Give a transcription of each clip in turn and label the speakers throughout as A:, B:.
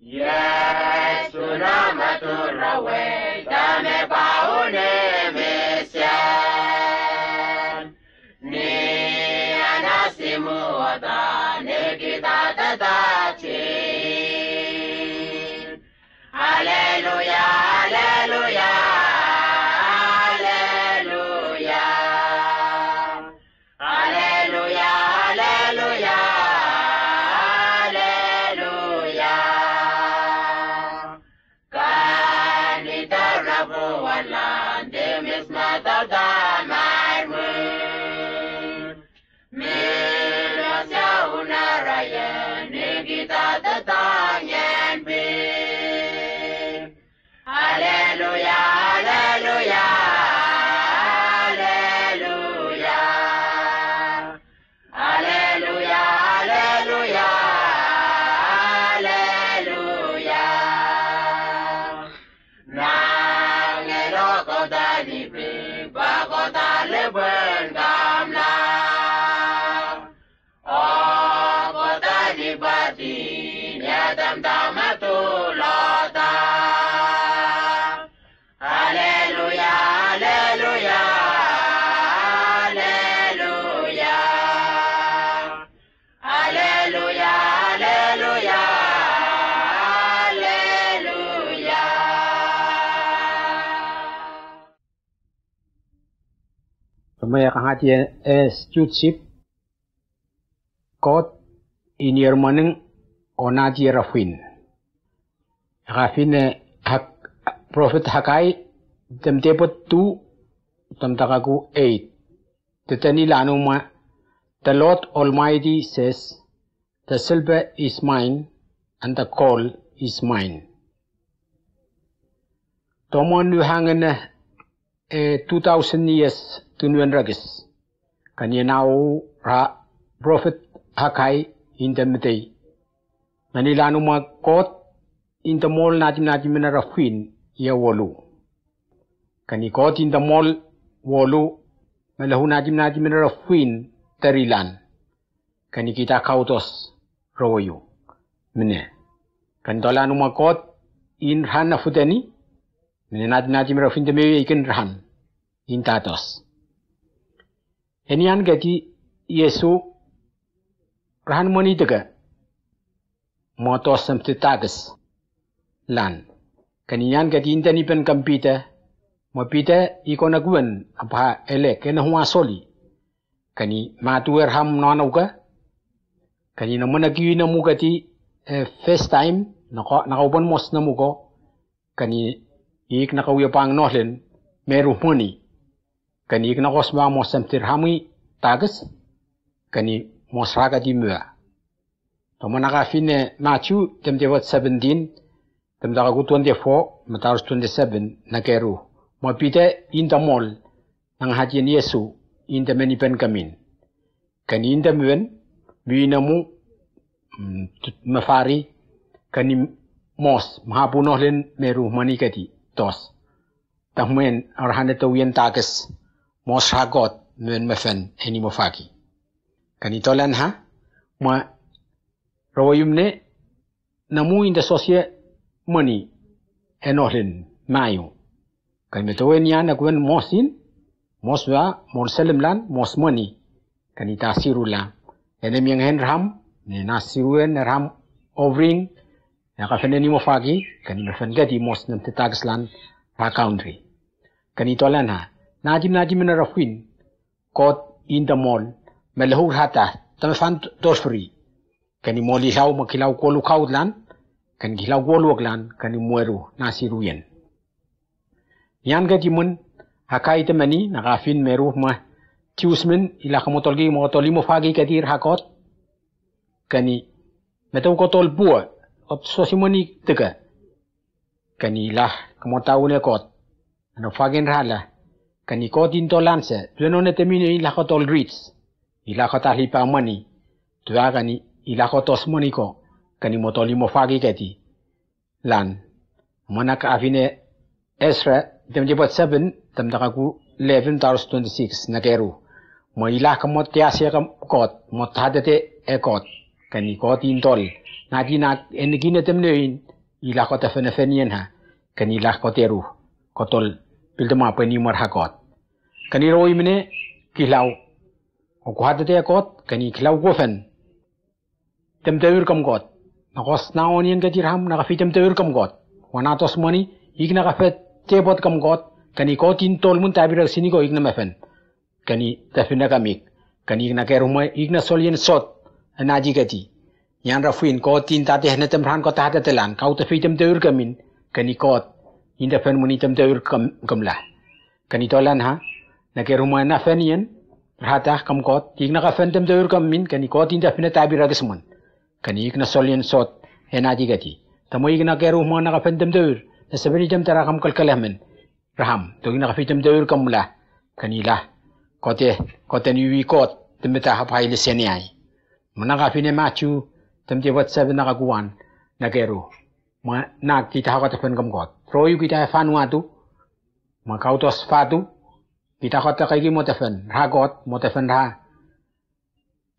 A: Yes, tunamatura we dame paune mesian. Ni anasimu ota nekita tatachi. Hallelujah, hallelujah, hallelujah. Hallelujah, hallelujah, hallelujah. Kanita rabu wala demis matata marmu. Mirasya unaraya nikita tatanyen bi. Hallelujah, hallelujah, hallelujah. Hallelujah, hallelujah, hallelujah. Nangelo kota di pipa kota leben kamla. Oh kota di bati nyadam tamatulota. Hallelujah, hallelujah, hallelujah. Hallelujah, hallelujah, hallelujah.
B: Pemaya kahati stewardship kot inir maneng onaji rafin. Rafin hak Prophet Hakai temtepot 2 tamtakaku 8. Tetani lanuma. The Lord Almighty says, the silver is mine and the coal is mine. Tomon nu hangen 2000 years tunuan ragis. Kanya nau ra Prophet Hakai in the Matay. Nanilano mga kot in the mall natin na rafin ya wolu. Kani kot in the mall wolu malahu natin na rafin tarilan. Kani kita kautos rawayo. Mene. Kani tolano mga kot in rahan na futani. Mene natin rafin tamiyo ikan rahan. In tatos. Eniyan gati Yesu rahan mo ni taga. Motos samti tagas. Lan. Kaniyan gati intani pen kampita. Mapita iko naguan apa elek kena huwa soli. Kani matuer ham nonauka. Kani naman nagiwi na mo gati first time nakaupan mos na mo ko. Kani ik nakauya pang nohlen meru moni. Kani ik nakosba mos samtir hami tagas. Kani mos raga di mua. Tama nakafine Matthew temtewat 17. Temtakaku 24 matarus 27 nakeru. Mapita in the mall ng hatian Yesu in the menipen kamin. Kani in the muen na mo mafari kani mos mahapunoh len meru manikati tos. Tahmuen arhan tawian tagas mos hagot muen mafen eni mafaki. Kani tolan ha ma rawayumne namu in the sosya money enohlin mayo. Kani metawen yan akwen mosin moswa morselem lan mos money kani tasirula enem yang henram ne nasiruen ram overing ya kafene ni mofagi kani mefen gadi mos nem tetagslan pa country kani tolan ha najim na rafin kot in the mall melahu hata tamfan tosfri kani moli haw makilaw kolu kaudlan kan gilaw golwaglan kan mueru nasiruyen. Yan gati mun hakai temani nakafin meru ma tiusmen ila kamotolgi motoli mo fagi kadir hakot kani metaw kotol bua op sosimoni tega kani lah kamotau ne kot ano fagen rala kani kot intolanse tuenone temini ila kotol rich ila kotali pa mani tua kani ila kotos moniko kani motoli mo fagi kati lan mana ka afine Ezra temjebat 7 temtakaku 11:26 nakeru mo ila kamot tiasya kam kot mot hadate ekot kani kot intol Nadi nak enigina temnein ilah kota fenefenien ha kan ilah koteru kotol pildema pani marhakot kan iroi mene kilau o kuhata te kot kan kilau gofen temteur kam got nakos naonien ka tirham nakafitem teur kam got wanatos mani igna ka fet tebot kam got kan ikotin tol mun tabira sini ko igna mefen kan tafina kamik kan igna keruma igna solien sot naji gati yan rafuin ko tin tate hna temran ko tate telan kau te fitem teur kamin kani kot inda fen muni tem teur kamla kani tolan ha na ke rumah na fenien rata kam kot tik na ka fen tem teur kamin kani kot inda fina tabira desmon kani ikna solien sot enaji gati tamo ikna ke rumah na ka fen tem teur na sabeni tem tara kam kalkalamen raham to ikna ka fitem teur kamla kani la kote ni wi kot temeta ha pai le seniai manaka fine machu temte wat sabe nakakuan nakeru ma nak kita hakata fen kam got royu kita fanua tu ma kautos fatu kita kota kaigi motefen ragot motefen ra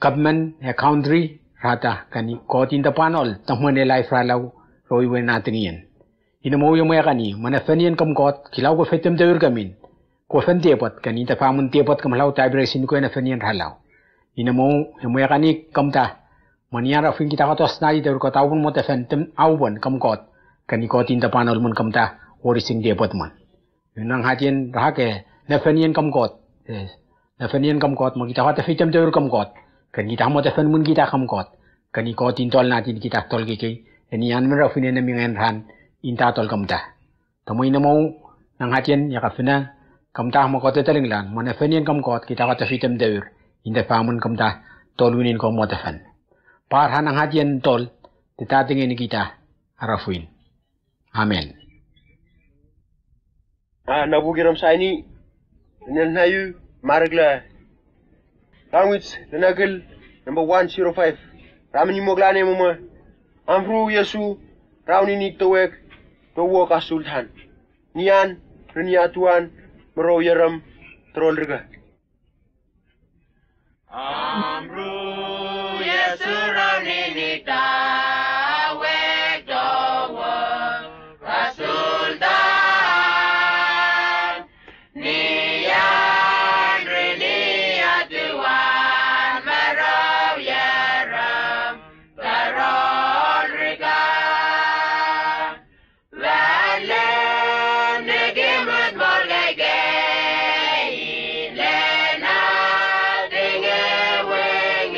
B: government country rata kani kotin ta panol tamone life ralau royu we natinien ina mo yung kani mana fenien kam got kilau ko fetem deur kamin ko fen tepot kani ta famun tepot kam lau tabresin ko na fenien ralau ina mo yung kani kamta maniara fin kita katos nai deur ko taun mo te fentem aubon kam kot kani kotin ta panol mun kam ta orising depot man nang hatien rahake na fenien kam kot na fenien kam kot mo kita hata fitem deur kam kot kani ta mo te fen mun kita kam kot kani kotin tol natin kita tol ki eni an mera fin na mingen ran inta tol kam ta tamo ina mo nang hatien ya ka fina kam ta mo ko te telinglan mo na fenien kam kot kita hata fitem deur inda pamun kam ta tolunin ko mo te fen parhan ang hadian tol titatingin kita arafuin amen
C: nabugiram sa ini nan hayu maragla language nanagel number 105 ramni moglane mama amru yesu rauni ni towek towo ka sultan nian reniatuan mero yaram trolrga
A: amru yesu rauni ni tawek towo kasultan nian reniatuan mero yaram trolrga wale negimut morgege ilena dinge weng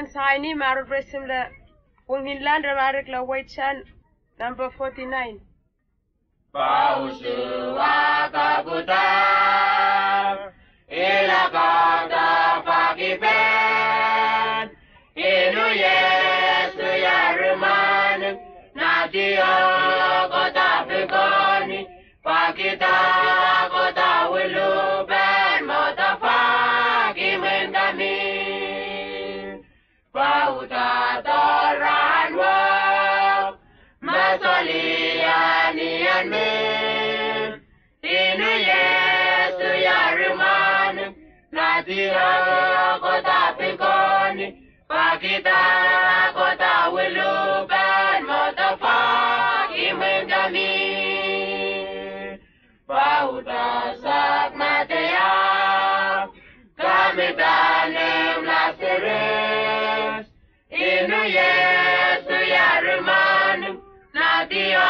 D: Mun saini maru bresim la Wunghinland Ramarik la Waichan number 49.
A: Pausu akabuta ilakata pakipen inu Yesu yaruman nadia kota pekoni pakita kota wiluben motafaki mendami pauta toran wo masolianian me inu Yesu yaruman nadia kota pekoni pakita kota wiluben motafaki mendami pauta sak matea kami tanem laseres inu Yesu yaruman nadia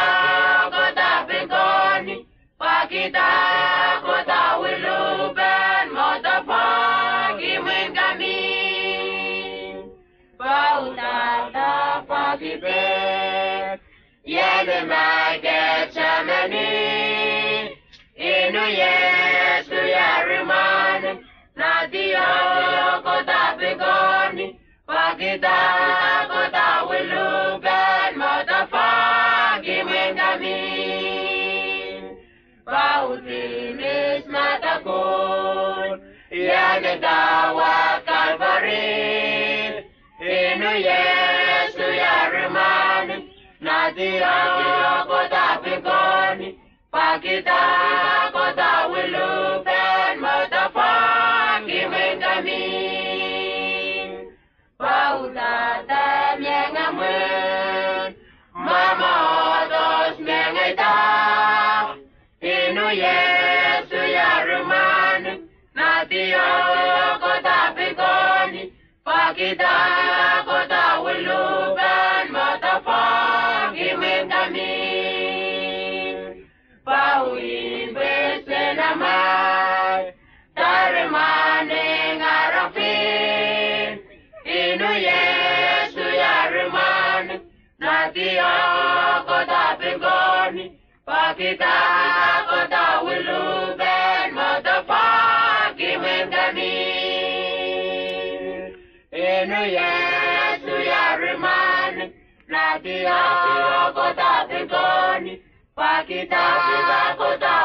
A: kota pekoni pakita kota wiluben motafaki mendami pauta tapaki pek yene maget chamani inu Yesu yaruman nadia kota pekoni pakita kota wiluben motafaki mendami pautimis matakun yane dawat Kalvari inu Yesu yaruman nadia kota pekoni pakita kota wiluben motafaki mendami pauta tamyengamun mama otos mengaita inu Yesu yaruman nadia kota pekoni pakita kota wiluben motafaki mendami paui besenamai tarimane ngarafin inu Yesu yaruman nadia kota pekoni pakita kota wiluben motafaki mendami inu Yesu yaruman nadia kota pekoni pakita kota